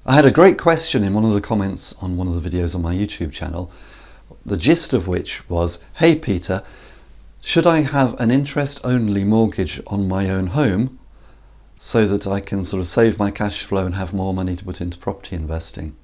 I had a great question in one of the comments on one of the videos on my YouTube channel, the gist of which was, hey Peter, should I have an interest-only mortgage on my own home so that I can sort of save my cash flow and have more money to put into property investing?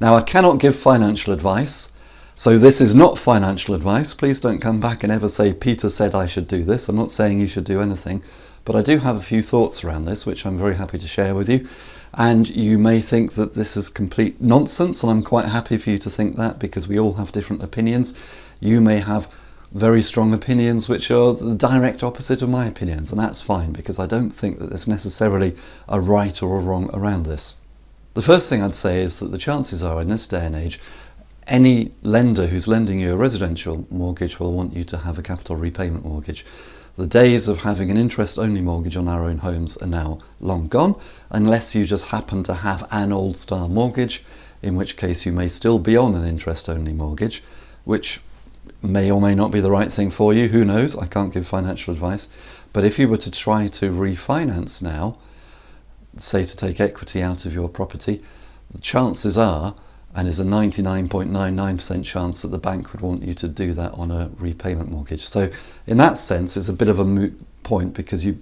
Now, I cannot give financial advice, so this is not financial advice. Please don't come back and ever say Peter said I should do this. I'm not saying you should do anything, but I do have a few thoughts around this which I'm very happy to share with you. And you may think that this is complete nonsense, and I'm quite happy for you to think that, because we all have different opinions. You may have very strong opinions which are the direct opposite of my opinions, and that's fine, because I don't think that there's necessarily a right or a wrong around this. The first thing I'd say is that the chances are, in this day and age, any lender who's lending you a residential mortgage will want you to have a capital repayment mortgage. The days of having an interest-only mortgage on our own homes are now long gone, unless you just happen to have an old-style mortgage, in which case you may still be on an interest-only mortgage, which may or may not be the right thing for you. Who knows? I can't give financial advice. But if you were to try to refinance now, say to take equity out of your property, the chances are, and is a 99.99% chance, that the bank would want you to do that on a repayment mortgage. So in that sense, it's a bit of a moot point, because you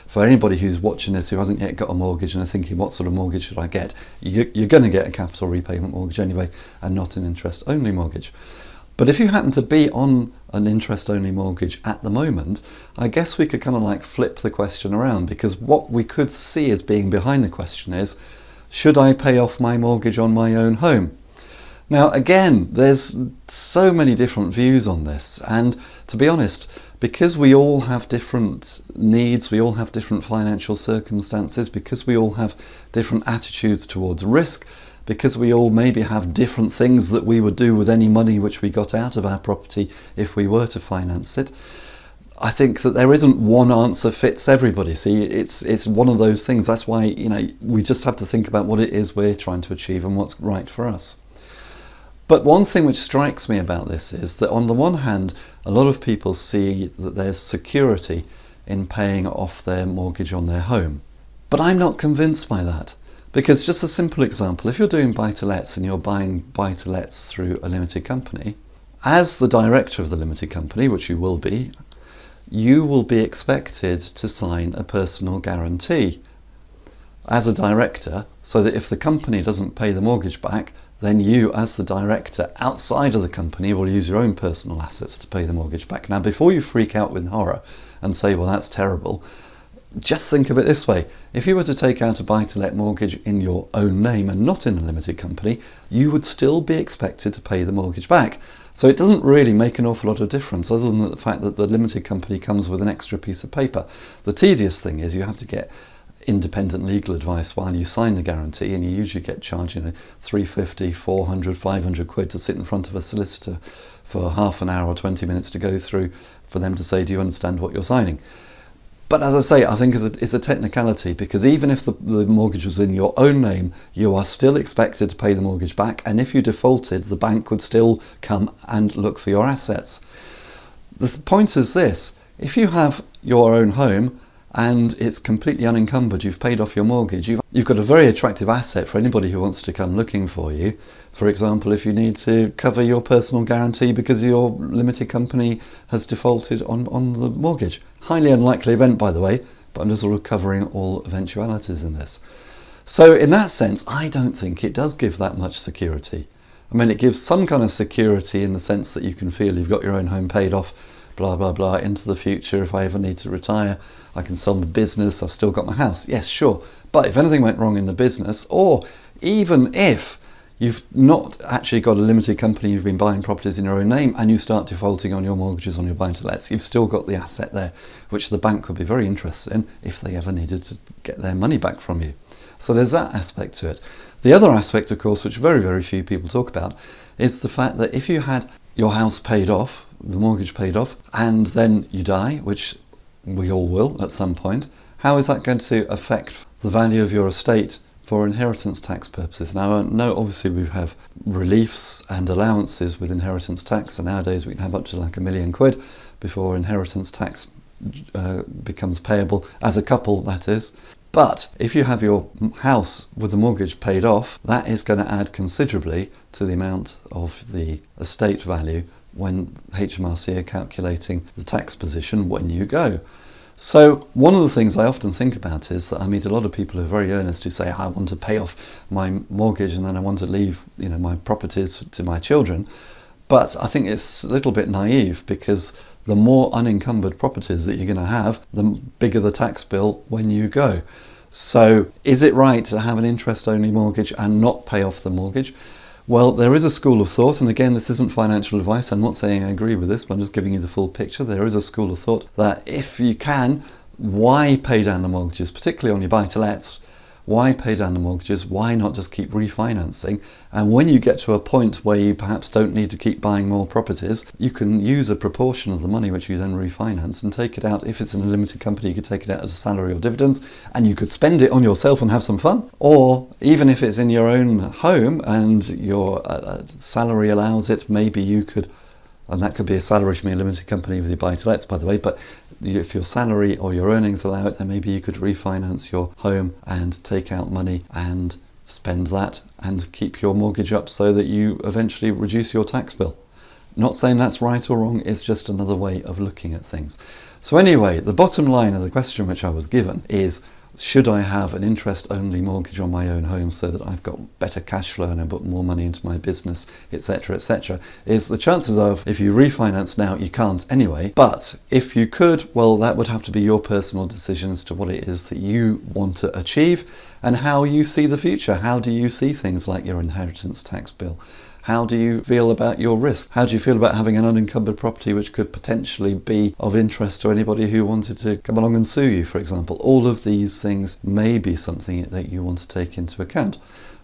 for anybody who's watching this who hasn't yet got a mortgage and are thinking, what sort of mortgage should I get? You're going to get a capital repayment mortgage anyway, and not an interest-only mortgage. But if you happen to be on an interest-only mortgage at the moment, I guess we could kind of like flip the question around, because what we could see as being behind the question is, should I pay off my mortgage on my own home? Now again, there's so many different views on this, and to be honest, because we all have different needs, we all have different financial circumstances, because we all have different attitudes towards risk, because we all maybe have different things that we would do with any money which we got out of our property if we were to finance it, I think that there isn't one answer fits everybody. See, it's one of those things. That's why, you know, we just have to think about what it is we're trying to achieve and what's right for us. But one thing which strikes me about this is that on the one hand, a lot of people see that there's security in paying off their mortgage on their home. But I'm not convinced by that. Because just a simple example, if you're doing buy-to-lets and you're buying buy-to-lets through a limited company, as the director of the limited company, which you will be expected to sign a personal guarantee as a director, so that if the company doesn't pay the mortgage back, then you, as the director outside of the company, will use your own personal assets to pay the mortgage back. Now, before you freak out with horror and say, well, that's terrible, just think of it this way. If you were to take out a buy-to-let mortgage in your own name and not in a limited company, you would still be expected to pay the mortgage back. So it doesn't really make an awful lot of difference, other than the fact that the limited company comes with an extra piece of paper. The tedious thing is you have to get independent legal advice while you sign the guarantee, and you usually get charged, you know, 350, 400, 500 quid to sit in front of a solicitor for half an hour or 20 minutes to go through for them to say, do you understand what you're signing? But as I say, I think it's a technicality, because even if the mortgage was in your own name, you are still expected to pay the mortgage back, and if you defaulted, the bank would still come and look for your assets. The point is this: if you have your own home and it's completely unencumbered, you've paid off your mortgage, you've got a very attractive asset for anybody who wants to come looking for you. For example, if you need to cover your personal guarantee because your limited company has defaulted on the mortgage. Highly unlikely event, by the way, but I'm just sort of covering all eventualities in this. So in that sense, I don't think it does give that much security. I mean, it gives some kind of security in the sense that you can feel you've got your own home paid off, blah, blah, blah, into the future. If I ever need to retire, I can sell my business, I've still got my house. Yes, sure. But if anything went wrong in the business, or even if you've not actually got a limited company, you've been buying properties in your own name, and you start defaulting on your mortgages on your buy-to-lets, you've still got the asset there, which the bank would be very interested in if they ever needed to get their money back from you. So there's that aspect to it. The other aspect, of course, which very, very few people talk about, is the fact that if you had your house paid off, the mortgage paid off, and then you die, which we all will at some point, how is that going to affect the value of your estate for inheritance tax purposes? Now, I know obviously we have reliefs and allowances with inheritance tax, and nowadays we can have up to like £1 million before inheritance tax becomes payable, as a couple, that is. But if you have your house with the mortgage paid off, that is going to add considerably to the amount of the estate value when HMRC are calculating the tax position when you go. So one of the things I often think about is that I meet a lot of people who are very earnest who say, I want to pay off my mortgage and then I want to leave, my properties to my children. But I think it's a little bit naive, because the more unencumbered properties that you're going to have, the bigger the tax bill when you go. So is it right to have an interest-only mortgage and not pay off the mortgage? Well, there is a school of thought, and again, this isn't financial advice. I'm not saying I agree with this, but I'm just giving you the full picture. There is a school of thought that if you can, why pay down the mortgages, particularly on your buy-to-lets? Why pay down the mortgages? Why not just keep refinancing? And when you get to a point where you perhaps don't need to keep buying more properties, you can use a proportion of the money which you then refinance and take it out. If it's in a limited company, you could take it out as a salary or dividends, and you could spend it on yourself and have some fun. Or even if it's in your own home and your salary allows it, maybe you could, and that could be a salary from your limited company with your buy-to-lets, by the way, but if your salary or your earnings allow it, then maybe you could refinance your home and take out money and spend that and keep your mortgage up so that you eventually reduce your tax bill. Not saying that's right or wrong, it's just another way of looking at things. So anyway, the bottom line of the question which I was given is, should I have an interest-only mortgage on my own home so that I've got better cash flow and I put more money into my business, etc., etc., is the chances of, if you refinance now, you can't anyway. But if you could, well, that would have to be your personal decision as to what it is that you want to achieve and how you see the future. How do you see things like your inheritance tax bill? How do you feel about your risk? How do you feel about having an unencumbered property which could potentially be of interest to anybody who wanted to come along and sue you, for example? All of these things may be something that you want to take into account.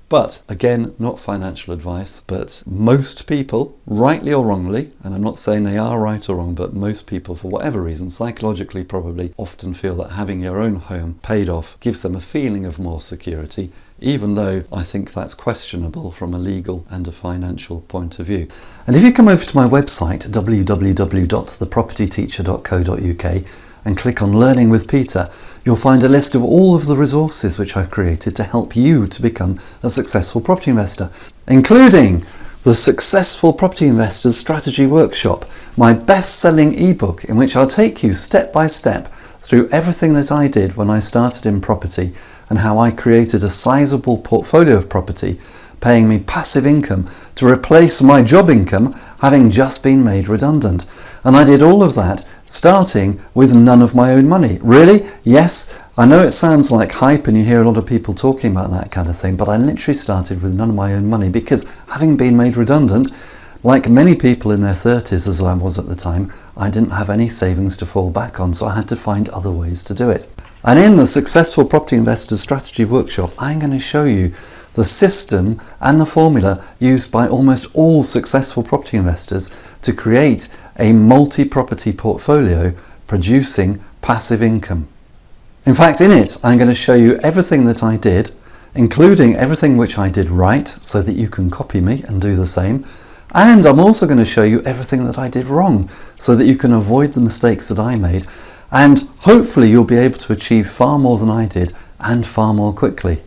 But again, not financial advice, but most people, rightly or wrongly, and I'm not saying they are right or wrong, but most people, for whatever reason, psychologically probably, often feel that having your own home paid off gives them a feeling of more security, even though I think that's questionable from a legal and a financial point of view. And if you come over to my website, www.thepropertyteacher.co.uk, and click on Learning with Peter, you'll find a list of all of the resources which I've created to help you to become a successful property investor, including the Successful Property Investors Strategy Workshop, my best-selling ebook in which I'll take you step by step through everything that I did when I started in property and how I created a sizable portfolio of property, paying me passive income to replace my job income, having just been made redundant. And I did all of that starting with none of my own money. Really? Yes, I know it sounds like hype and you hear a lot of people talking about that kind of thing, but I literally started with none of my own money because, having been made redundant, like many people in their 30s, as I was at the time, I didn't have any savings to fall back on, so I had to find other ways to do it. And in the Successful Property Investors Strategy Workshop, I'm going to show you the system and the formula used by almost all successful property investors to create a multi-property portfolio producing passive income. In fact, in it, I'm going to show you everything that I did, including everything which I did right, so that you can copy me and do the same. And I'm also going to show you everything that I did wrong, so that you can avoid the mistakes that I made. And hopefully you'll be able to achieve far more than I did, and far more quickly.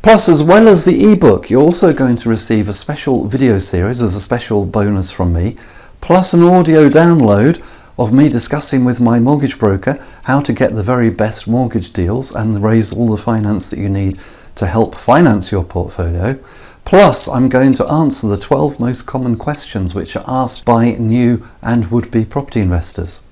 Plus, as well as the ebook, you're also going to receive a special video series as a special bonus from me, plus an audio download of me discussing with my mortgage broker how to get the very best mortgage deals and raise all the finance that you need to help finance your portfolio. Plus, I'm going to answer the 12 most common questions which are asked by new and would-be property investors.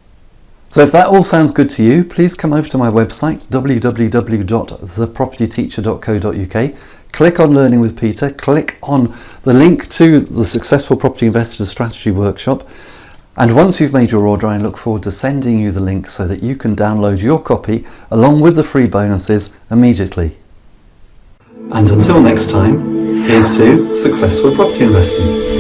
So if that all sounds good to you, please come over to my website, www.thepropertyteacher.co.uk, click on Learning with Peter, click on the link to the Successful Property Investors Strategy Workshop, and once you've made your order, I look forward to sending you the link so that you can download your copy along with the free bonuses immediately. And until next time, here's to successful property investing.